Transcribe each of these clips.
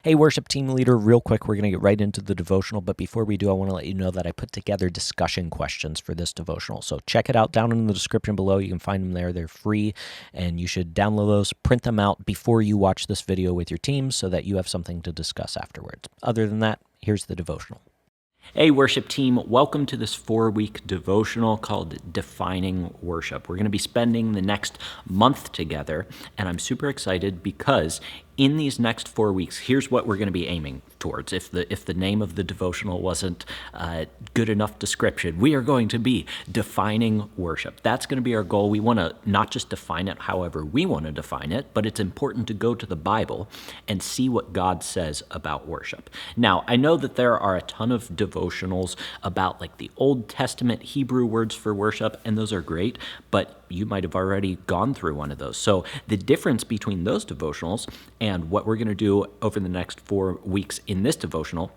Hey, worship team leader, real quick, we're going to get right into the devotional. But before we do, I want to let you know that I put together discussion questions for this devotional. So check it out down in the description below. You can find them there. They're free, and you should download those, print them out before you watch this video with your team so that you have something to discuss afterwards. Other than that, here's the devotional. Hey, worship team, welcome to this 4-week devotional called Defining Worship. We're going to be spending the next month together, and I'm super excited because in these next 4 weeks, here's what we're going to be aiming towards. If the name of the devotional wasn't good enough description, we are going to be defining worship. That's going to be our goal. We want to not just define it however we want to define it, but it's important to go to the Bible and see what God says about worship. Now, I know that there are a ton of devotionals about like the Old Testament Hebrew words for worship, and those are great, but you might have already gone through one of those. So the difference between those devotionals and what we're going to do over the next 4 weeks in this devotional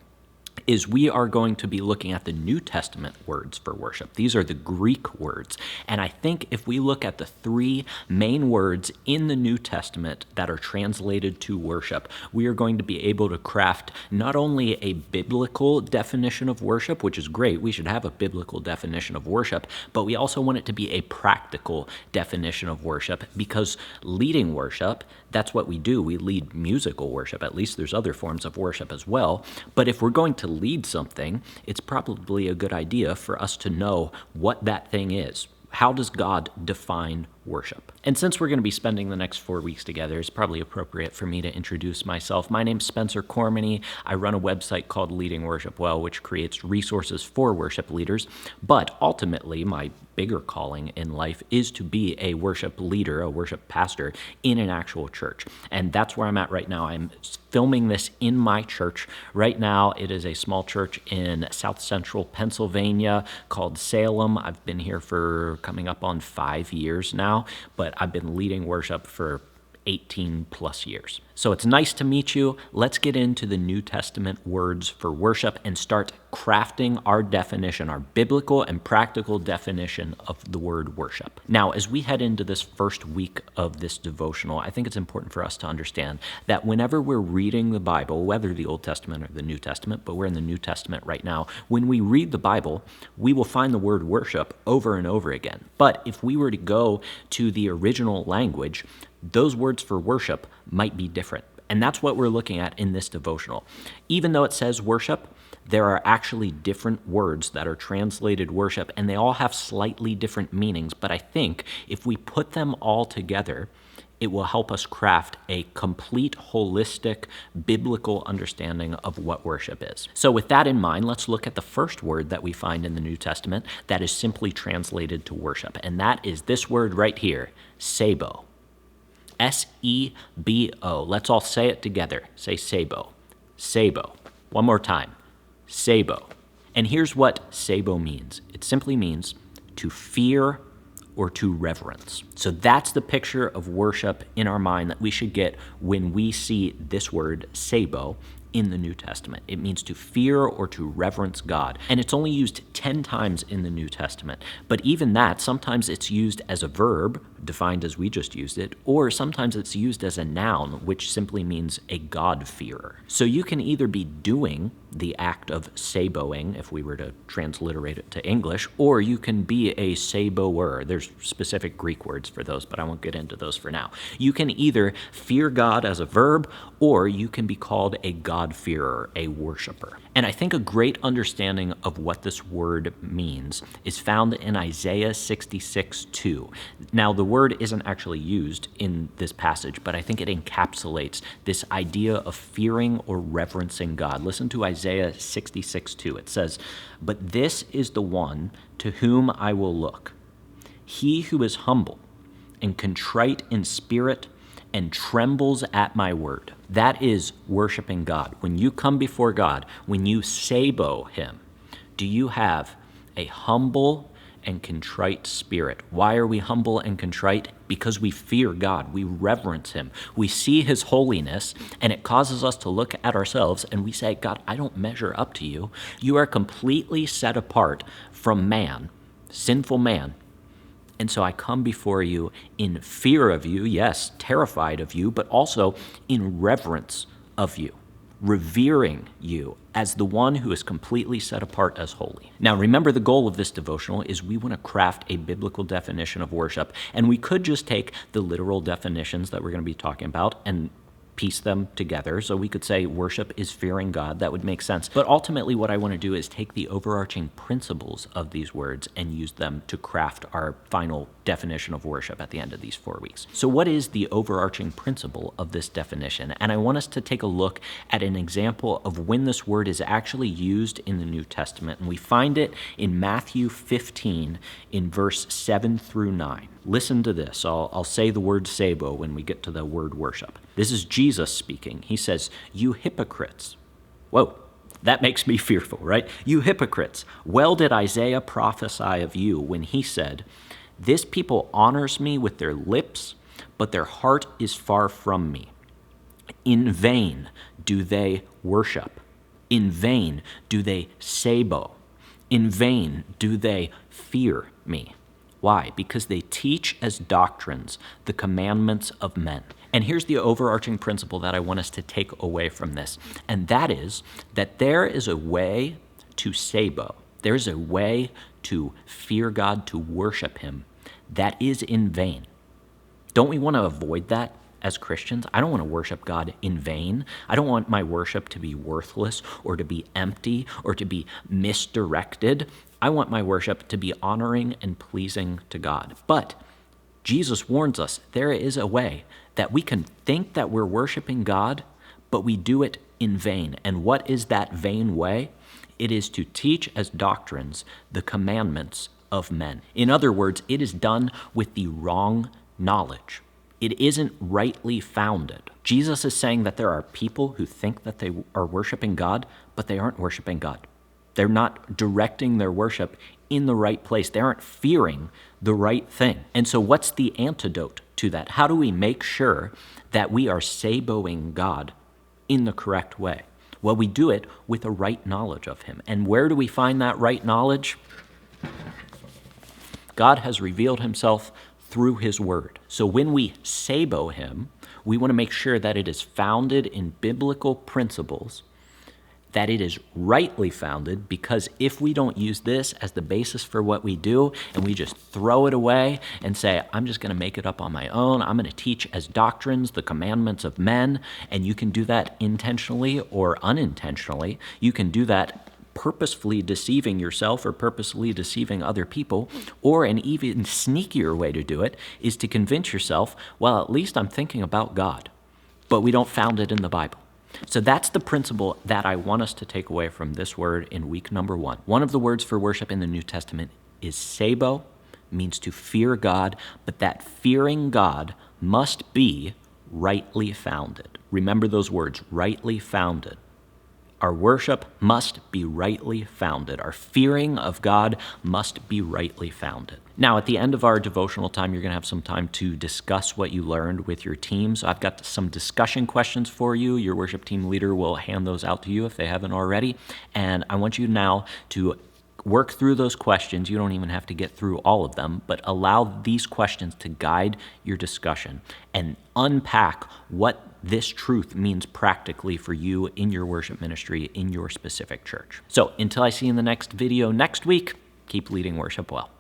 is we are going to be looking at the New Testament words for worship. These are the Greek words. And I think if we look at the 3 main words in the New Testament that are translated to worship, we are going to be able to craft not only a biblical definition of worship, which is great, we should have a biblical definition of worship, but we also want it to be a practical definition of worship, because leading worship, that's what we do. We lead musical worship. At least there's other forms of worship as well. But if we're going to lead something, it's probably a good idea for us to know what that thing is. How does God define worship? And since we're going to be spending the next 4 weeks together, it's probably appropriate for me to introduce myself. My name's Spencer Cormany. I run a website called Leading Worship Well, which creates resources for worship leaders. But ultimately, my bigger calling in life is to be a worship leader, a worship pastor in an actual church. And that's where I'm at right now. I'm filming this in my church. Right now, it is a small church in South Central Pennsylvania called Salem. I've been here for coming up on 5 years now, but I've been leading worship for 18 plus years. So it's nice to meet you. Let's get into the New Testament words for worship and start crafting our definition, our biblical and practical definition of the word worship. Now, as we head into this first week of this devotional, I think it's important for us to understand that whenever we're reading the Bible, whether the Old Testament or the New Testament, but we're in the New Testament right now, when we read the Bible, we will find the word worship over and over again. But if we were to go to the original language, those words for worship might be different. And that's what we're looking at in this devotional. Even though it says worship, there are actually different words that are translated worship, and they all have slightly different meanings. But I think if we put them all together, it will help us craft a complete, holistic, biblical understanding of what worship is. So with that in mind, let's look at the first word that we find in the New Testament that is simply translated to worship. And that is this word right here, Sebo. S-E-B-O. Let's all say it together. Say Sabo. Sabo. One more time. Sabo. And here's what Sabo means. It simply means to fear or to reverence. So that's the picture of worship in our mind that we should get when we see this word Sabo in the New Testament. It means to fear or to reverence God. And it's only used 10 times in the New Testament. But even that, sometimes it's used as a verb, defined as we just used it, or sometimes it's used as a noun, which simply means a God-fearer. So you can either be doing the act of saboing, if we were to transliterate it to English, or you can be a saboer. There's specific Greek words for those, but I won't get into those for now. You can either fear God as a verb, or you can be called a God-fearer, a worshiper. And I think a great understanding of what this word means is found in Isaiah 66:2. Now, the word isn't actually used in this passage, but I think it encapsulates this idea of fearing or reverencing God. Listen to Isaiah 66:2. It says, "But this is the one to whom I will look, he who is humble and contrite in spirit and trembles at my word." That is worshiping God. When you come before God, when you sabo him, do you have a humble and contrite spirit? Why are we humble and contrite? Because we fear God. We reverence him. We see his holiness, and it causes us to look at ourselves and we say, God, I don't measure up to you. You are completely set apart from man, sinful man. And so I come before you in fear of you, yes, terrified of you, but also in reverence of you. revering you as the one who is completely set apart as holy. Now, remember, the goal of this devotional is we want to craft a biblical definition of worship, and we could just take the literal definitions that we're going to be talking about and piece them together. So we could say worship is fearing God. That would make sense. But ultimately, what I want to do is take the overarching principles of these words and use them to craft our final definition of worship at the end of these 4 weeks. So what is the overarching principle of this definition? And I want us to take a look at an example of when this word is actually used in the New Testament. And we find it in Matthew 15 in verse 7 through 9. Listen to this. I'll say the word Sabo when we get to the word worship. This is Jesus speaking. He says, "You hypocrites." Whoa, that makes me fearful, right? "You hypocrites, well did Isaiah prophesy of you when he said, 'This people honors me with their lips, but their heart is far from me. In vain do they worship. In vain do they Sabo. In vain do they fear me.'" Why? Because they teach as doctrines the commandments of men. And here's the overarching principle that I want us to take away from this, and that is that there is a way to Sabo. There's a way to fear God, to worship him, that is in vain. Don't we want to avoid that as Christians? I don't want to worship God in vain. I don't want my worship to be worthless or to be empty or to be misdirected. I want my worship to be honoring and pleasing to God. But Jesus warns us there is a way that we can think that we're worshiping God, but we do it in vain. And what is that vain way? It is to teach as doctrines the commandments of men. In other words, it is done with the wrong knowledge. It isn't rightly founded. Jesus is saying that there are people who think that they are worshiping God, but they aren't worshiping God. They're not directing their worship in the right place. They aren't fearing the right thing. And so what's the antidote to that? How do we make sure that we are Saboing God in the correct way? Well, we do it with a right knowledge of him. And where do we find that right knowledge? God has revealed himself through his word. So when we Sabo him, we want to make sure that it is founded in biblical principles, that it is rightly founded, because if we don't use this as the basis for what we do and we just throw it away and say, I'm just going to make it up on my own, I'm going to teach as doctrines the commandments of men, and you can do that intentionally or unintentionally. You can do that purposefully deceiving yourself or purposefully deceiving other people, or an even sneakier way to do it is to convince yourself, well, at least I'm thinking about God, but we don't found it in the Bible. So that's the principle that I want us to take away from this word in week number 1. One of the words for worship in the New Testament is Sabo, means to fear God, but that fearing God must be rightly founded. Remember those words, rightly founded. Our worship must be rightly founded. Our fearing of God must be rightly founded. Now, at the end of our devotional time, you're going to have some time to discuss what you learned with your teams. I've got some discussion questions for you. Your worship team leader will hand those out to you if they haven't already. And I want you now to work through those questions. You don't even have to get through all of them, but allow these questions to guide your discussion and unpack what this truth means practically for you in your worship ministry, in your specific church. So until I see you in the next video next week, keep leading worship well.